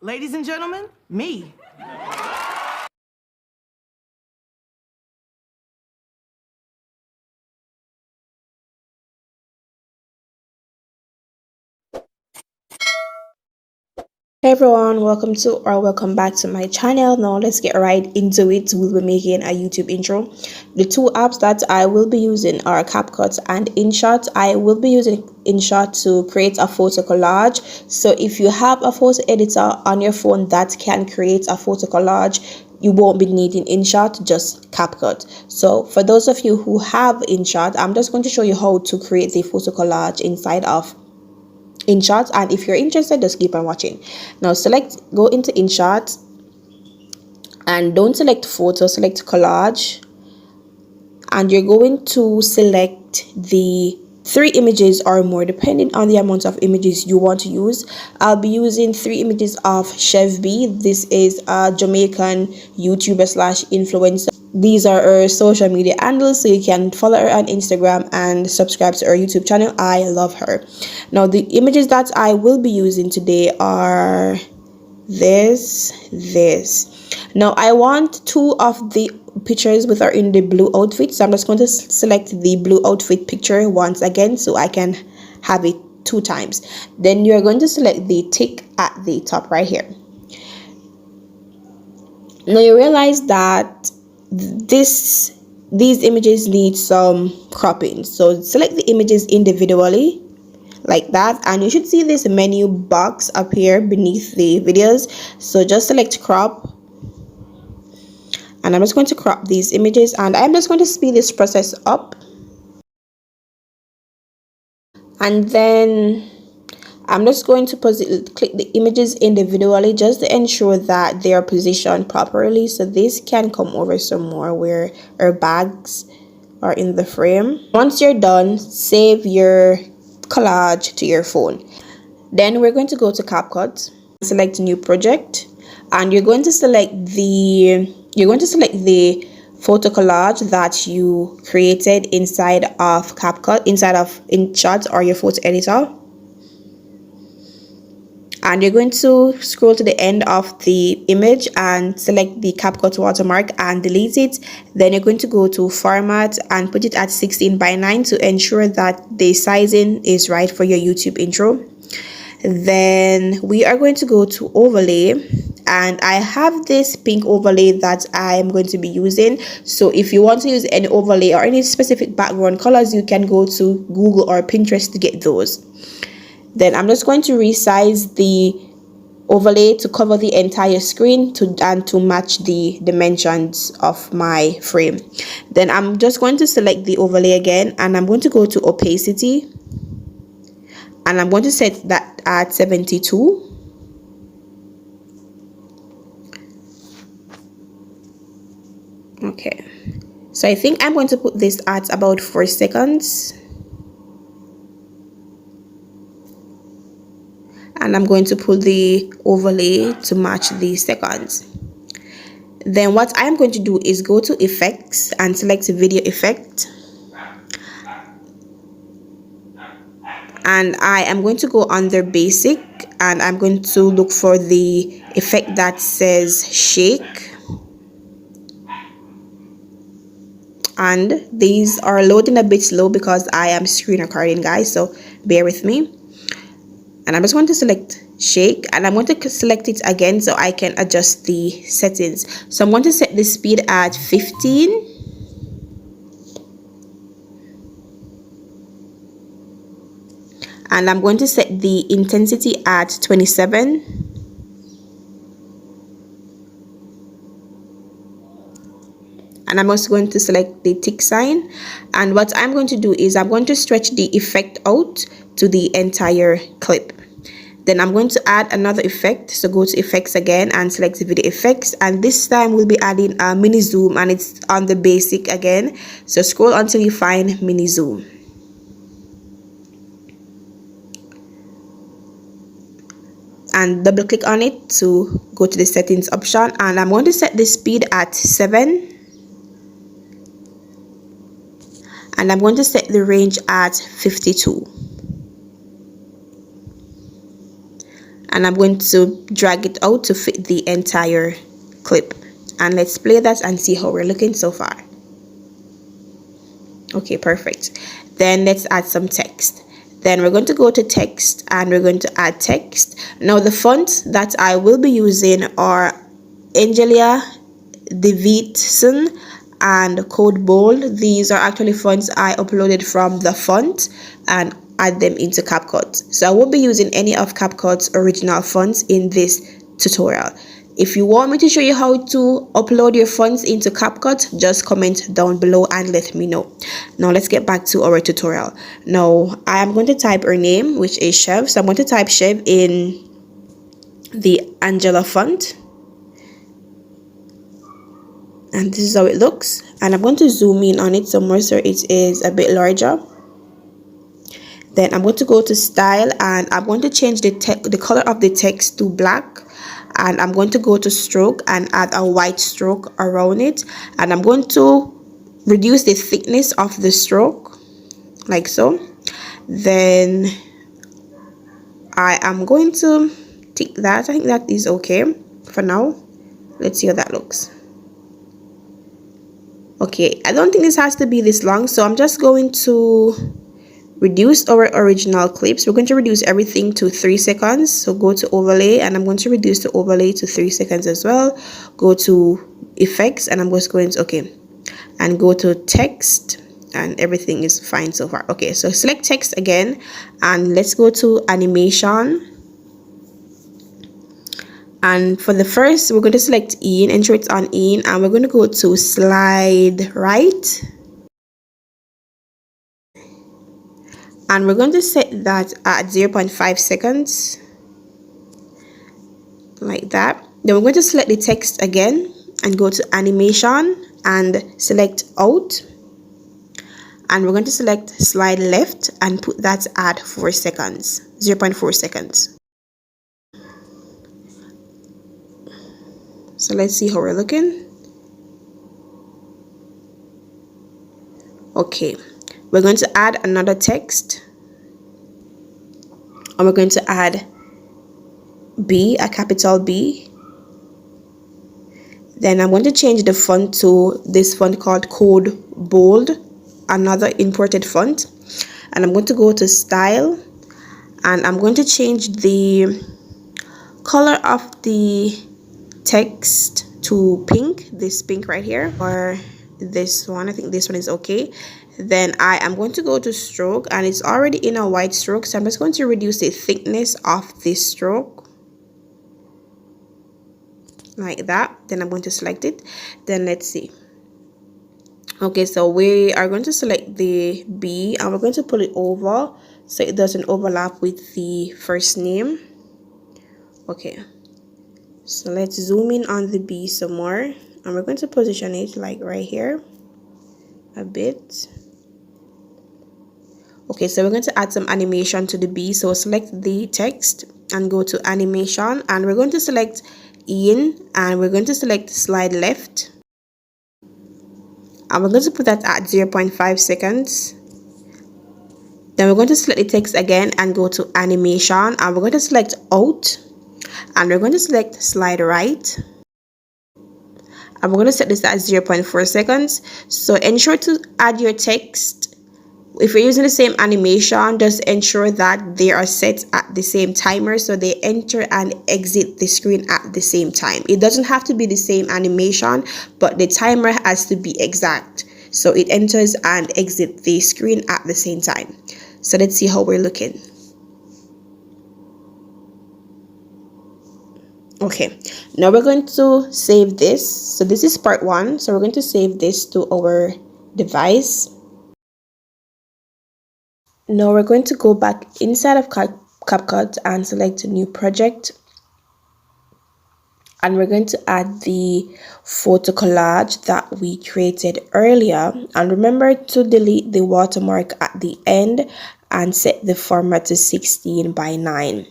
Ladies and gentlemen, me. Hey everyone, welcome back to my channel. Now let's get right into it. We'll be making a YouTube intro. The two apps that I will be using are Capcut and Inshot. I will be using Inshot to create a photo collage. So if you have a photo editor on your phone that can create a photo collage, you won't be needing Inshot, just Capcut. So for those of you who have Inshot, I'm just going to show you how to create the photo collage inside of Inshot, and if you're interested, just keep on watching. Now go into Inshot and don't select photo, select collage, and you're going to select the 3 images or more depending on the amount of images you want to use. I'll be using 3 images of Chef B. This is a Jamaican YouTuber slash influencer. These are her social media handles, so you can follow her on Instagram and subscribe to her YouTube channel. I love her. Now the images that I will be using today are this. Now I want 2 of the pictures with her in the blue outfit, so I'm just going to select the blue outfit picture once again so I can have it 2 times. Then you're going to select the tick at the top right here. Now you realize that these images need some cropping, so select the images individually like that, and you should see this menu box appear beneath the videos. So just select crop, and I'm just going to crop these images, and I'm just going to speed this process up, and then I'm just going to click the images individually just to ensure that they are positioned properly. So this can come over some more where our bags are in the frame. Once you're done, save your collage to your phone. Then we're going to go to Capcut, select new project, and you're going to select the photo collage that you created inside of Capcut, inside of InShot or your photo editor. And you're going to scroll to the end of the image and select the Capcut watermark and delete it. Then you're going to go to format and put it at 16:9 to ensure that the sizing is right for your YouTube intro. Then we are going to go to overlay, and I have this pink overlay that I am going to be using. So if you want to use any overlay or any specific background colors, you can go to Google or Pinterest to get those. Then I'm just going to resize the overlay to cover the entire screen to match the dimensions of my frame. Then I'm just going to select the overlay again, and I'm going to go to opacity, and I'm going to set that at 72. Okay, so I think I'm going to put this at about 4 seconds. And I'm going to pull the overlay to match the seconds. Then what I'm going to do is go to effects and select video effect. And I am going to go under basic, and I'm going to look for the effect that says shake. And these are loading a bit slow because I am screen recording, guys, so bear with me. And I'm just going to select shake, and I'm going to select it again so I can adjust the settings. So I'm going to set the speed at 15. And I'm going to set the intensity at 27. And I'm also going to select the tick sign. And what I'm going to do is I'm going to stretch the effect out to the entire clip. Then I'm going to add another effect. So go to effects again and select the video effects. And this time we'll be adding a mini zoom, and it's on the basic again. So scroll until you find mini zoom. And double click on it to go to the settings option. And I'm going to set the speed at 7. And I'm going to set the range at 52. and I'm going to drag it out to fit the entire clip. And let's play that and see how we're looking so far. Okay, perfect. Then let's add some text. Then we're going to go to text and we're going to add text. Now the fonts that I will be using are Angelia, Davidson, and Code Bold. These are actually fonts I uploaded from the font and add them into Capcut. So I won't be using any of Capcut's original fonts in this tutorial. If you want me to show you how to upload your fonts into Capcut, just comment down below and let me know. Now let's get back to our tutorial. Now I am going to type her name, which is Chev. So I'm going to type Chev in the Angela font. And this is how it looks. And I'm going to zoom in on it somewhere so it is a bit larger. Then I'm going to go to style and I'm going to change the color of the text to black. And I'm going to go to stroke and add a white stroke around it. And I'm going to reduce the thickness of the stroke like so. Then I am going to tick that. I think that is okay for now. Let's see how that looks. Okay, I don't think this has to be this long, so I'm just going to reduce our original clips. We're going to reduce everything to 3 seconds. So go to overlay and I'm going to reduce the overlay to 3 seconds as well. Go to effects and I'm just going to okay, and go to text, and everything is fine so far. Okay, so select text again and let's go to animation. And for the first, we're going to select in, ensure it's on in, and we're going to go to slide right. And we're going to set that at 0.5 seconds. Like that. Then we're going to select the text again and go to animation and select out. And we're going to select slide left and put that at 4 seconds, 0.4 seconds. So let's see how we're looking. Okay, we're going to add another text. And we're going to add B, a capital B. Then I'm going to change the font to this font called Code Bold, another imported font. And I'm going to go to style. And I'm going to change the color of the text to pink, this pink right here, or this one. I think this one is okay. Then I am going to go to stroke and it's already in a white stroke, so I'm just going to reduce the thickness of this stroke like that. Then I'm going to select it. Then let's see. Okay, so we are going to select the B and we're going to pull it over so it doesn't overlap with the first name. Okay, so let's zoom in on the B some more and we're going to position it like right here a bit. Okay, so we're going to add some animation to the B. So select the text and go to animation and we're going to select in and we're going to select slide left. And we're going to put that at 0.5 seconds. Then we're going to select the text again and go to animation and we're going to select out and we're going to select slide right. And we're going to set this at 0.4 seconds. So ensure to add your text. If you're using the same animation, just ensure that they are set at the same timer so they enter and exit the screen at the same time. It doesn't have to be the same animation, but the timer has to be exact so it enters and exits the screen at the same time. So let's see how we're looking. Okay, now we're going to save this. So this is part 1, so we're going to save this to our device. Now we're going to go back inside of Capcut and select a new project. And we're going to add the photo collage that we created earlier. And remember to delete the watermark at the end and set the format to 16:9.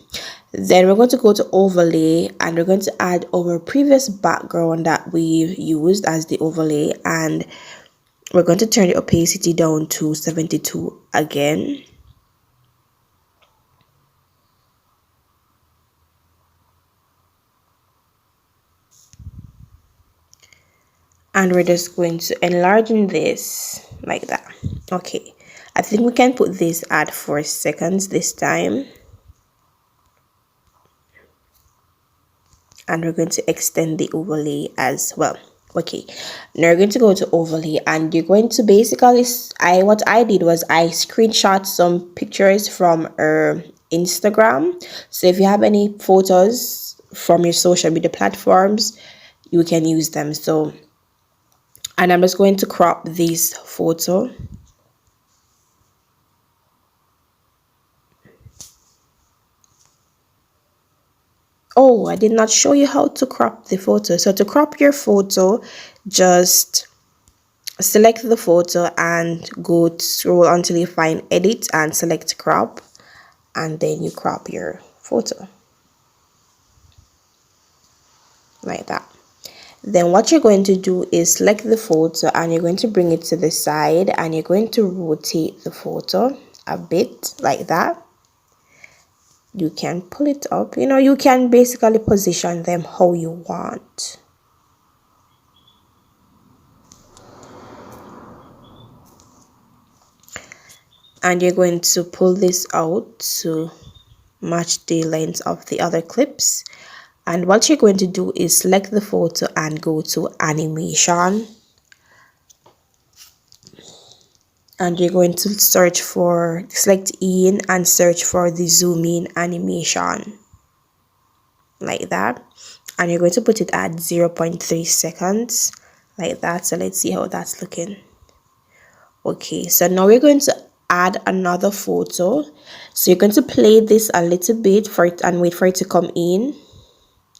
Then we're going to go to overlay and we're going to add our previous background that we used as the overlay. And we're going to turn the opacity down to 72 again. and we're just going to enlarge this like that. Okay, I think we can put this at 4 seconds this time, and we're going to extend the overlay as well. Okay, now we're going to go to overlay, and you're going to basically, what I did was I screenshot some pictures from Instagram. So if you have any photos from your social media platforms, you can use them. So, and I'm just going to crop this photo. Oh, I did not show you how to crop the photo. So to crop your photo, just select the photo and go scroll until you find edit and select crop, and then you crop your photo like that. Then what you're going to do is select the photo and you're going to bring it to the side, and you're going to rotate the photo a bit like that. You can pull it up, you can basically position them how you want. And you're going to pull this out to match the length of the other clips. And what you're going to do is select the photo and go to animation, and you're going to select in and search for the zoom in animation like that, and you're going to put it at 0.3 seconds like that. So let's see how that's looking. Okay, so now we're going to add another photo. So you're going to play this a little bit for it and wait for it to come in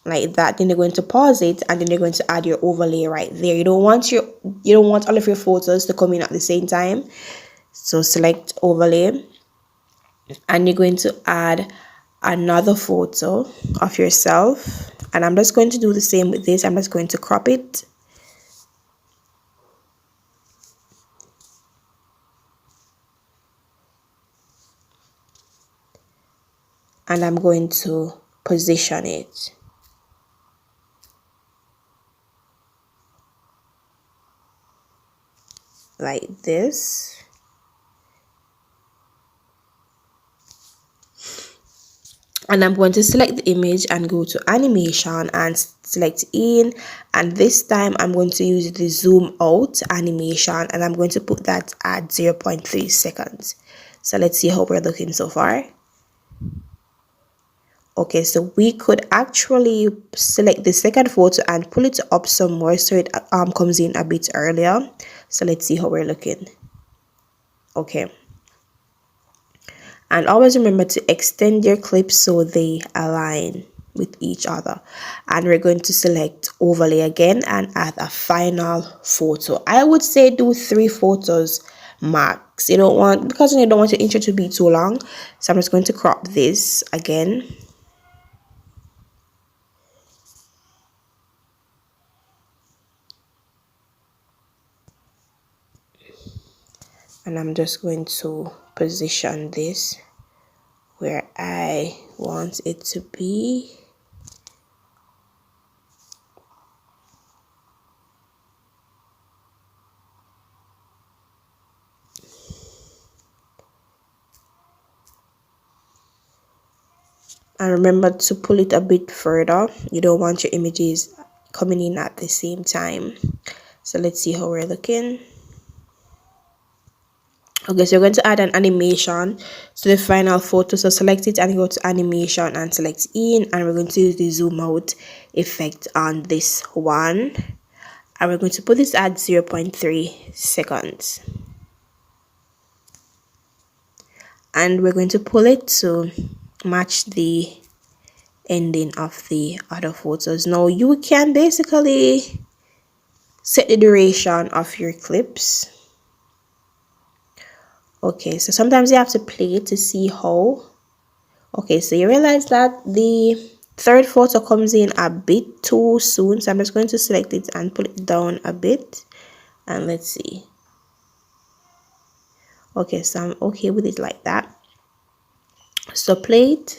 like that. Then you're going to pause it, and then you're going to add your overlay right there. You don't want all of your photos to come in at the same time. So select overlay, and you're going to add another photo of yourself, and I'm just going to do the same with this. I'm just going to crop it, and I'm going to position it like this. And I'm going to select the image and go to animation and select in, and this time I'm going to use the zoom out animation, and I'm going to put that at 0.3 seconds. So let's see how we're looking so far. Okay, so we could actually select the second photo and pull it up some more so it comes in a bit earlier. So let's see how we're looking. Okay, and always remember to extend your clips so they align with each other. And we're going to select overlay again and add a final photo. I would say do 3 photos max. You don't want, because you don't want your intro to be too long. So I'm just going to crop this again. And I'm just going to position this where I want it to be. And remember to pull it a bit further. You don't want your images coming in at the same time. So let's see how we're looking. Okay, so you're going to add an animation to the final photo. So select it and go to animation and select in, and we're going to use the zoom out effect on this one, and we're going to put this at 0.3 seconds, and we're going to pull it to match the ending of the other photos. Now you can basically set the duration of your clips. Okay, so sometimes you have to play it to see how. Okay, so you realize that the third photo comes in a bit too soon, so I'm just going to select it and pull it down a bit, and let's see. Okay, so I'm okay with it like that. So play it,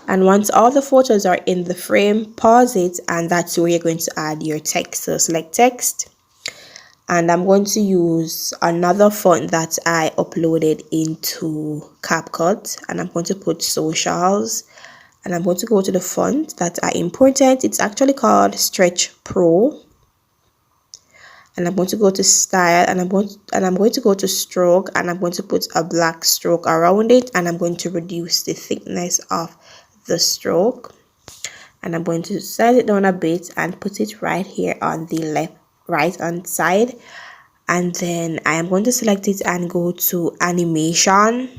And once all the photos are in the frame, pause it, and that's where you're going to add your text. So select text, and I'm going to use another font that I uploaded into Capcut, and I'm going to put socials, and I'm going to go to the font that I imported. It's actually called Stretch Pro, and I'm going to go to style, and I'm going to go to stroke, and I'm going to put a black stroke around it, and I'm going to reduce the thickness of the stroke, and I'm going to size it down a bit and put it right here on the right hand side. And then I am going to select it and go to animation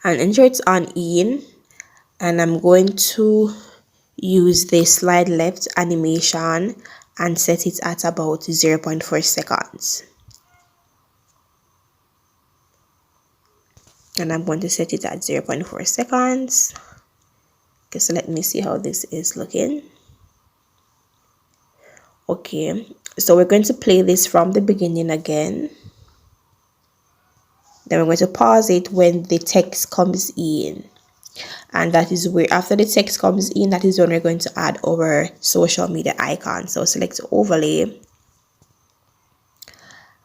and ensure it's on in, and I'm going to use the slide left animation and set it at about 0.4 seconds. And I'm going to set it at 0.4 seconds. Okay, so let me see how this is looking. Okay, so we're going to play this from the beginning again. Then we're going to pause it when the text comes in. And that is where, after the text comes in, that is when we're going to add our social media icon. So select overlay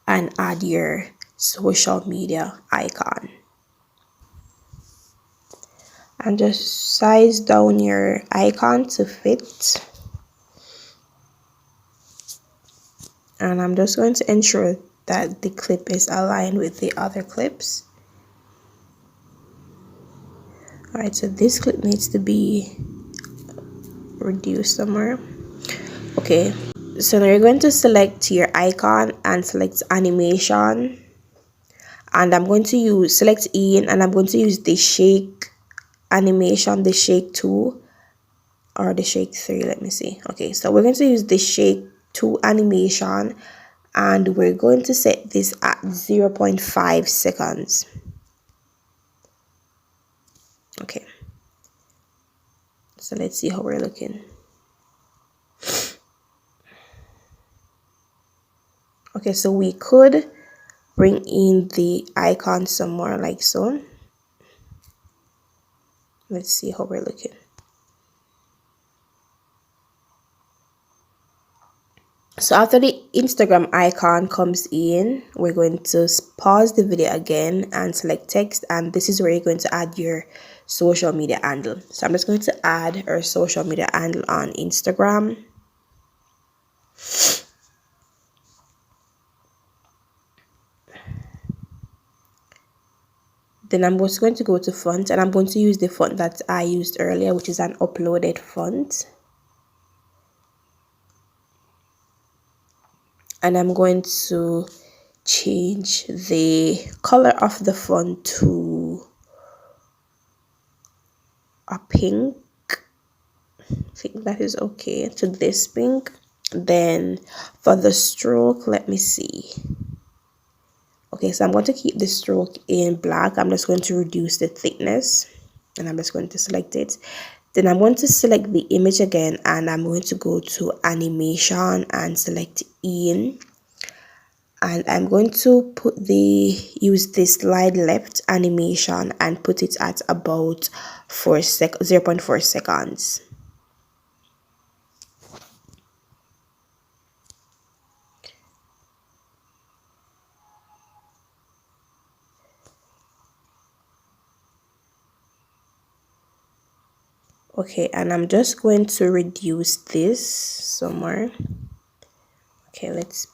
and add your social media icon. And just size down your icon to fit. And I'm just going to ensure that the clip is aligned with the other clips. Alright, so this clip needs to be reduced somewhere. Okay, so now you're going to select your icon and select animation. And I'm going to select in, and I'm going to use the shake animation, the shake 2 or the shake 3. Let me see. Okay, so we're going to use the shake 2 animation, and we're going to set this at 0.5 seconds. Okay, so let's see how we're looking. Okay, so we could bring in the icon some more, like so. Let's see how we're looking. So after the Instagram icon comes in, we're going to pause the video again and select text, and this is where you're going to add your social media handle. So I'm just going to add our social media handle on Instagram. Then I'm just going to go to font, and I'm going to use the font that I used earlier, which is an uploaded font. And I'm going to change the color of the font to a pink. I think that is okay, to this pink. Then for the stroke, let me see. Okay, so I'm going to keep the stroke in black. I'm just going to reduce the thickness, and I'm just going to select it. Then I'm going to select the image again, and I'm going to go to animation and select in. And I'm going to use this slide left animation and put it at about 0.4 seconds. Okay, and I'm just going to reduce this somewhere. Okay, let's.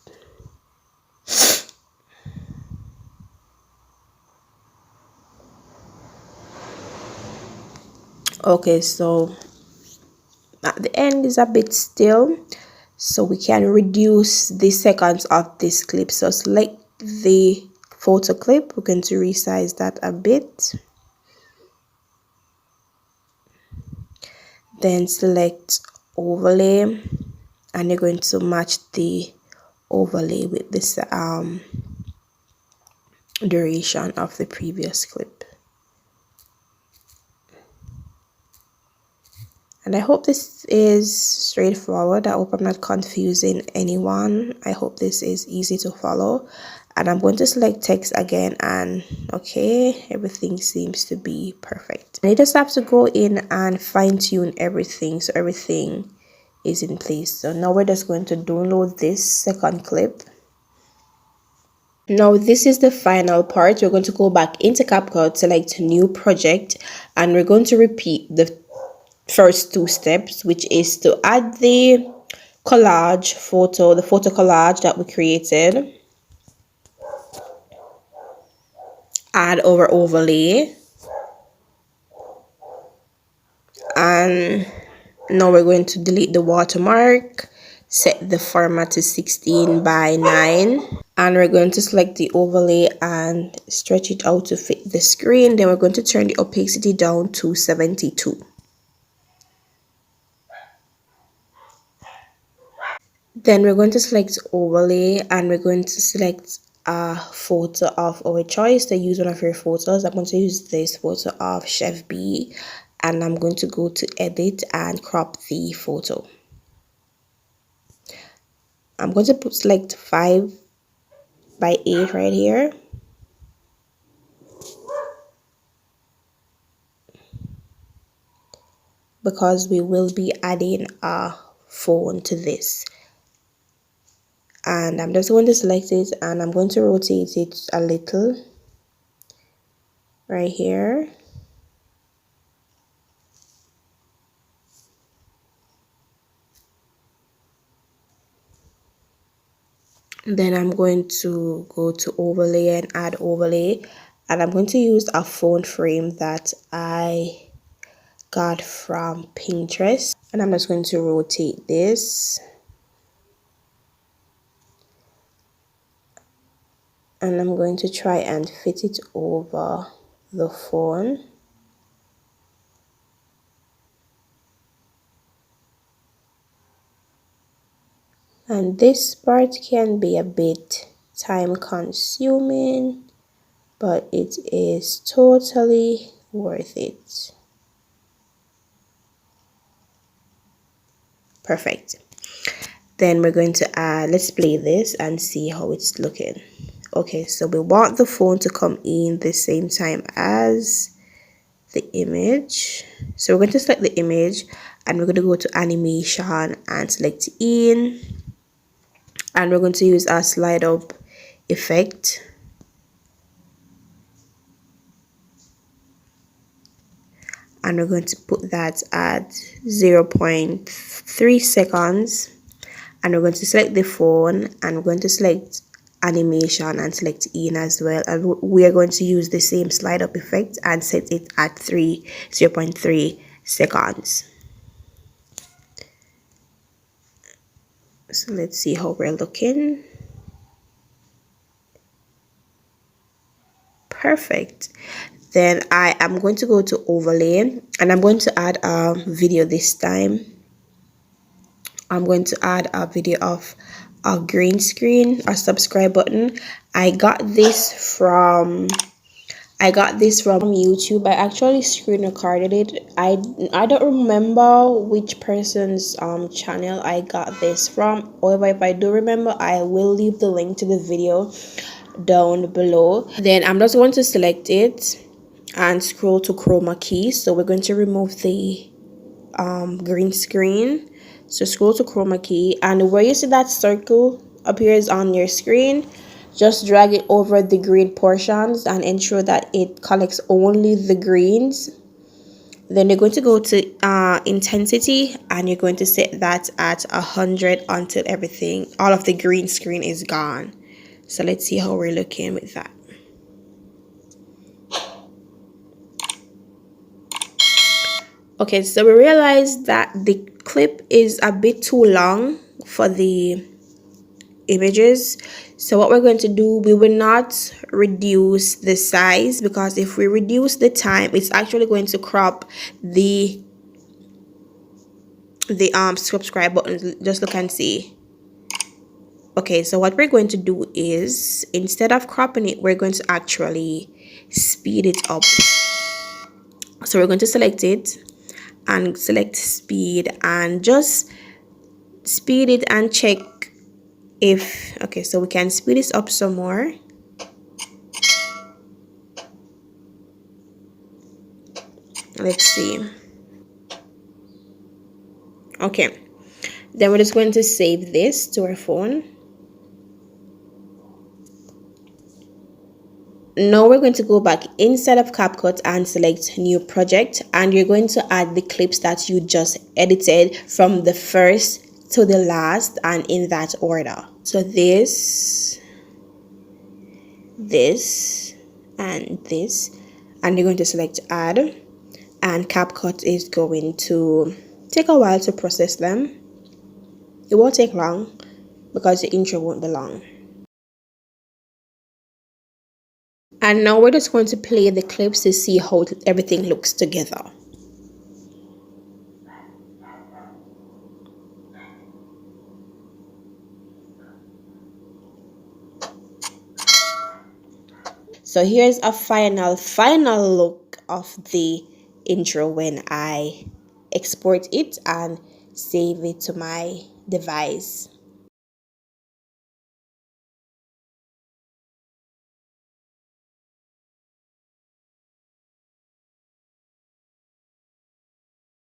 Okay, so at the end is a bit still, so we can reduce the seconds of this clip. So select the photo clip. We're going to resize that a bit. Then select overlay, and you're going to match the overlay with this duration of the previous clip. And I hope this is straightforward. I hope I'm not confusing anyone. I hope this is easy to follow. And I'm going to select text again, and okay, everything seems to be perfect. And you just have to go in and fine-tune everything so everything is in place. So now we're just going to download this second clip. Now this is the final part. We're going to go back into Capcut, select new project, and we're going to repeat the first two steps, which is to add the collage photo, the photo collage that we created, add our overlay, and now we're going to delete the watermark, set the format to 16 by 9, and we're going to select the overlay and stretch it out to fit the screen. Then we're going to turn the opacity down to 72. Then we're going to select overlay, and we're going to select a photo of our choice. To use one of your photos, I'm going to use this photo of Chef B, and I'm going to go to edit and crop the photo. I'm going to select 5 by 8 right here. Because we will be adding a phone to this. And I'm just going to select it, and I'm going to rotate it a little right here. Then I'm going to go to overlay and add overlay, and I'm going to use a phone frame that I got from Pinterest, and I'm just going to rotate this, and I'm going to try and fit it over the phone. And this part can be a bit time consuming, but it is totally worth it. Perfect. Then we're going to add, let's play this and see how it's looking. Okay, so we want the phone to come in the same time as the image. So we're going to select the image, and we're going to go to animation and select in, and we're going to use our slide up effect. And we're going to put that at 0.3 seconds, and we're going to select the phone, and we're going to select animation and select in as well, and we are going to use the same slide up effect and set it at 0.3 seconds. So let's see how we're looking. Perfect. Then I am going to go to overlay, and I'm going to add a video this time. I'm going to add a video of a green screen, a subscribe button. I got this from YouTube. I actually screen recorded it. I don't remember which person's channel I got this from. However, if I do remember, I will leave the link to the video down below. Then I'm just going to select it and scroll to chroma key. So we're going to remove the green screen. So scroll to chroma key, and where you see that circle appears on your screen, just drag it over the green portions and ensure that it collects only the greens. Then you're going to go to intensity, and you're going to set that at 100 until all of the green screen is gone. So let's see how we're looking with that. Okay, so we realized that the clip is a bit too long for the images. So what we're going to do, we will not reduce the size, because if we reduce the time, it's actually going to crop the subscribe button. Just look and see. Okay, so what we're going to do is, instead of cropping it, we're going to actually speed it up. So we're going to select it and select speed, and just speed it and check if, okay, so we can speed this up some more, Let's see. Okay, then we're just going to save this to our phone. Now we're going to go back inside of CapCut and select new project, and you're going to add the clips that you just edited from the first to the last and in that order. So this, and this, and you're going to select add, and CapCut is going to take a while to process them. It won't take long because the intro won't be long. And now we're just going to play the clips to see how everything looks together. So here's a final look of the intro when I export it and save it to my device.